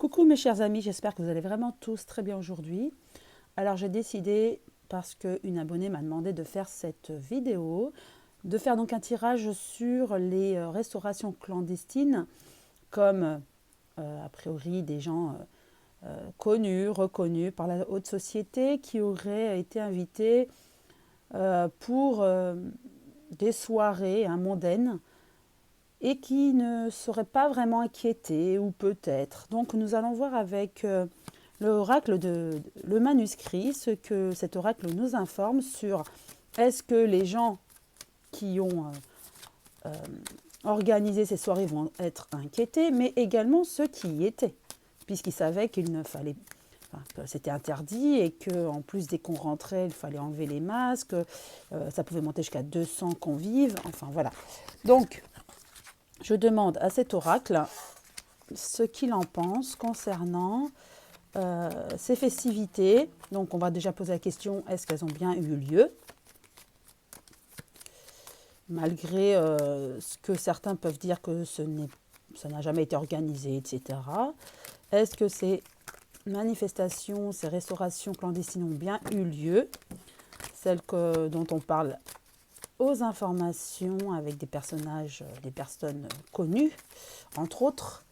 Coucou mes chers amis, j'espère que vous allez vraiment tous très bien aujourd'hui. Alors j'ai décidé, parce qu'une abonnée m'a demandé de faire cette vidéo, de faire donc un tirage sur les restaurations clandestines, comme a priori des gens connus, reconnus par la haute société, qui auraient été invités pour des soirées mondaines, et qui ne seraient pas vraiment inquiétés, ou peut-être. Donc nous allons voir avec l'oracle le manuscrit, ce que cet oracle nous informe sur est-ce que les gens qui ont organisé ces soirées vont être inquiétés, mais également ceux qui y étaient, puisqu'ils savaient qu'il ne fallait que c'était interdit et qu'en plus dès qu'on rentrait, il fallait enlever les masques, ça pouvait monter jusqu'à 200 convives, enfin voilà. Donc je demande à cet oracle ce qu'il en pense concernant ces festivités. Donc on va déjà poser la question, est-ce qu'elles ont bien eu lieu? Malgré ce que certains peuvent dire que ça n'a jamais été organisé, etc. Est-ce que ces manifestations, ces restaurations clandestines ont bien eu lieu? Celles dont on parle aux informations avec des personnages, des personnes connues, entre autres.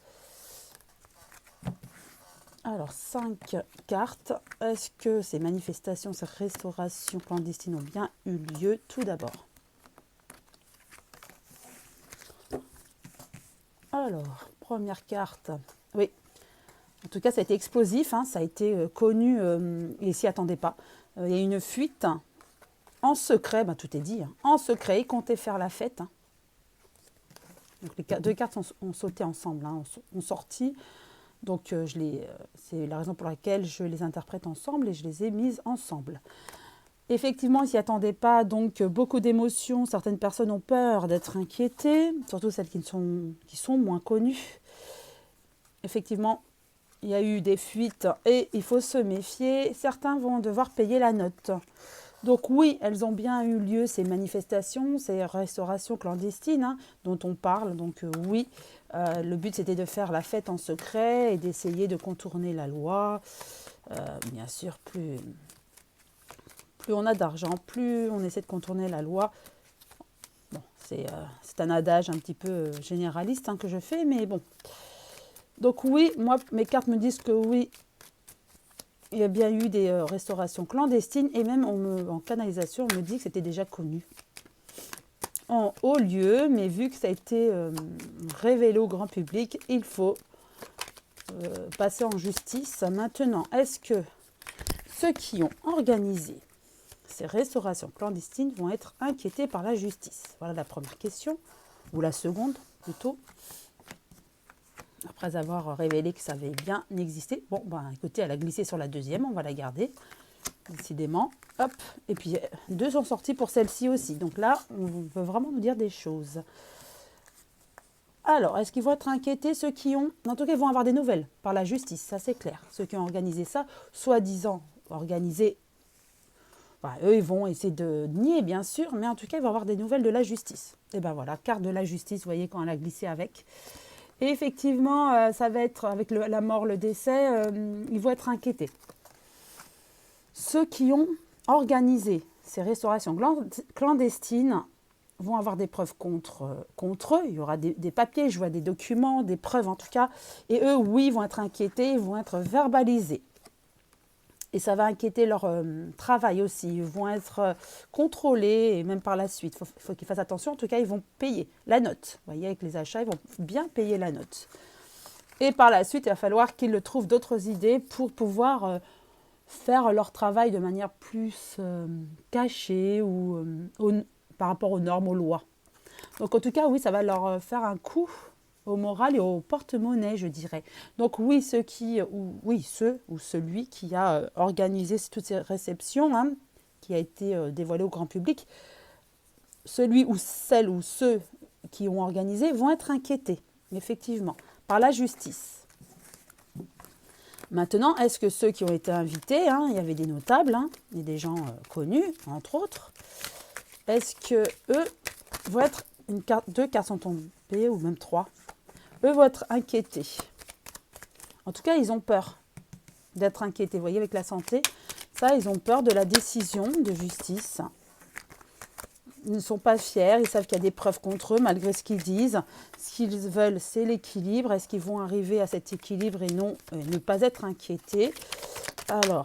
Alors, 5 cartes. Est-ce que ces manifestations, ces restaurations clandestines ont bien eu lieu? Tout d'abord. Alors, première carte. Oui, en tout cas, ça a été explosif, ça a été connu et s'y attendait pas. Il y a eu une fuite en secret, tout est dit, en secret, ils comptaient faire la fête. Donc, les deux cartes ont sauté ensemble, ont sorti. Donc, c'est la raison pour laquelle je les interprète ensemble et je les ai mises ensemble. Effectivement, ils ne s'y attendaient pas, donc beaucoup d'émotions. Certaines personnes ont peur d'être inquiétées, surtout celles qui sont moins connues. Effectivement, il y a eu des fuites et il faut se méfier. Certains vont devoir payer la note. Donc oui, elles ont bien eu lieu, ces manifestations, ces restaurations clandestines dont on parle. Donc oui, le but c'était de faire la fête en secret et d'essayer de contourner la loi. Bien sûr, plus on a d'argent, plus on essaie de contourner la loi. Bon, c'est un adage un petit peu généraliste que je fais, mais bon. Donc oui, moi, mes cartes me disent que oui, il y a bien eu des restaurations clandestines et même en canalisation, on me dit que c'était déjà connu en haut lieu, mais vu que ça a été révélé au grand public, il faut passer en justice. Maintenant, est-ce que ceux qui ont organisé ces restaurations clandestines vont être inquiétés par la justice? Voilà la première question, ou la seconde plutôt. Après avoir révélé que ça avait bien existé. Bon, écoutez, elle a glissé sur la deuxième, on va la garder, décidément. Hop, et puis deux sont sortis pour celle-ci aussi. Donc là, on peut vraiment nous dire des choses. Alors, est-ce qu'ils vont être inquiétés, ceux qui ont... En tout cas, ils vont avoir des nouvelles par la justice, ça c'est clair. Ceux qui ont organisé ça, soi-disant organisé, eux, ils vont essayer de nier, bien sûr, mais en tout cas, ils vont avoir des nouvelles de la justice. Et ben voilà, carte de la justice, vous voyez, quand elle a glissé avec... Et effectivement, ça va être, avec la mort, le décès, ils vont être inquiétés. Ceux qui ont organisé ces restaurations clandestines vont avoir des preuves contre eux. Il y aura des papiers, je vois des documents, des preuves en tout cas. Et eux, oui, vont être inquiétés, ils vont être verbalisés. Et ça va inquiéter leur travail aussi. Ils vont être contrôlés, et même par la suite. Il faut qu'ils fassent attention. En tout cas, ils vont payer la note. Vous voyez, avec les achats, ils vont bien payer la note. Et par la suite, il va falloir qu'ils trouvent d'autres idées pour pouvoir faire leur travail de manière plus cachée ou par rapport aux normes, aux lois. Donc, en tout cas, oui, ça va leur faire un coup au moral et au porte-monnaie, je dirais. Donc oui, ceux ou celui qui a organisé toutes ces réceptions, qui a été dévoilé au grand public, celui ou celle ou ceux qui ont organisé vont être inquiétés, effectivement, par la justice. Maintenant, est-ce que ceux qui ont été invités, il y avait des notables, et des gens connus, entre autres, est-ce que eux vont être deux cartes sont tombées, ou même trois, eux vont être inquiétés. En tout cas, ils ont peur d'être inquiétés. Vous voyez, avec la santé, ça, ils ont peur de la décision de justice. Ils ne sont pas fiers, ils savent qu'il y a des preuves contre eux, malgré ce qu'ils disent. Ce qu'ils veulent, c'est l'équilibre. Est-ce qu'ils vont arriver à cet équilibre et non ne pas être inquiétés? Alors,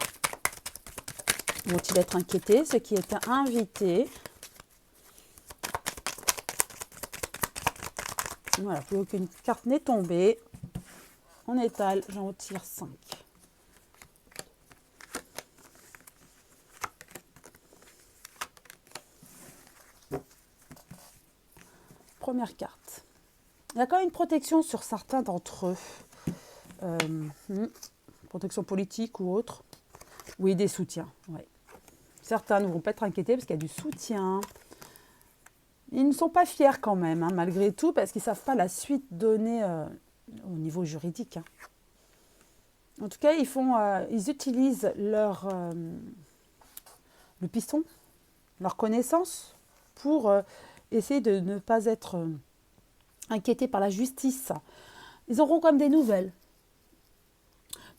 vont-ils être inquiétés? Ceux qui étaient invités. Voilà, plus aucune carte n'est tombée. On étale, j'en retire 5. Première carte. Il y a quand même une protection sur certains d'entre eux. Protection politique ou autre. Oui, des soutiens. Ouais. Certains ne vont pas être inquiétés parce qu'il y a du soutien. Ils ne sont pas fiers quand même, hein, malgré tout, parce qu'ils ne savent pas la suite donnée au niveau juridique. Hein. En tout cas, ils utilisent le piston, leur connaissance, pour essayer de ne pas être inquiétés par la justice. Ils auront comme des nouvelles.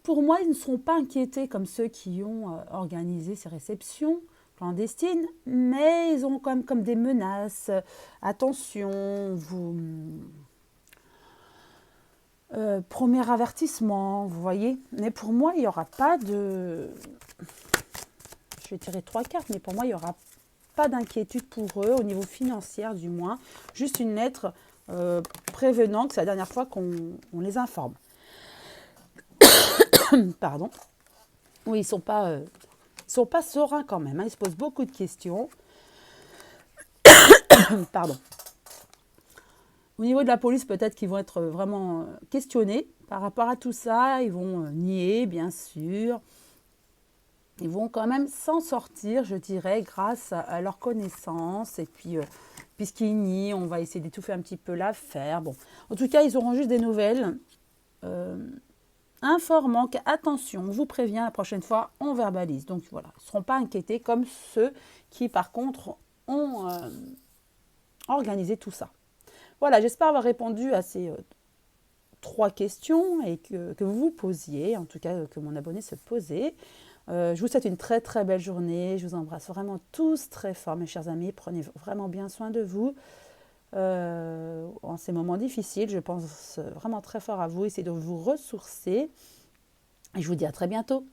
Pour moi, ils ne seront pas inquiétés comme ceux qui ont organisé ces réceptions clandestines, mais ils auront quand même comme des menaces. Attention, premier avertissement, vous voyez. Mais pour moi, il n'y aura pas de... Je vais tirer 3 cartes, mais pour moi, il n'y aura pas d'inquiétude pour eux, au niveau financier du moins. Juste une lettre prévenant que c'est la dernière fois qu'on les informe. Pardon. Oui, ils sont pas sereins quand même. Hein. Ils se posent beaucoup de questions. Pardon. Au niveau de la police, peut-être qu'ils vont être vraiment questionnés par rapport à tout ça. Ils vont nier, bien sûr. Ils vont quand même s'en sortir, je dirais, grâce à leur connaissance. Et puis, puisqu'ils nient, on va essayer d'étouffer un petit peu l'affaire. Bon. En tout cas, ils auront juste des nouvelles informant qu'attention, on vous prévient, la prochaine fois, on verbalise. Donc voilà, ils ne seront pas inquiétés comme ceux qui, par contre, ont organisé tout ça. Voilà, j'espère avoir répondu à ces 3 questions et que vous vous posiez, en tout cas que mon abonné se posait. Je vous souhaite une très très belle journée. Je vous embrasse vraiment tous très fort, mes chers amis. Prenez vraiment bien soin de vous. En ces moments difficiles, je pense vraiment très fort à vous. Essayez de vous ressourcer. Et je vous dis à très bientôt.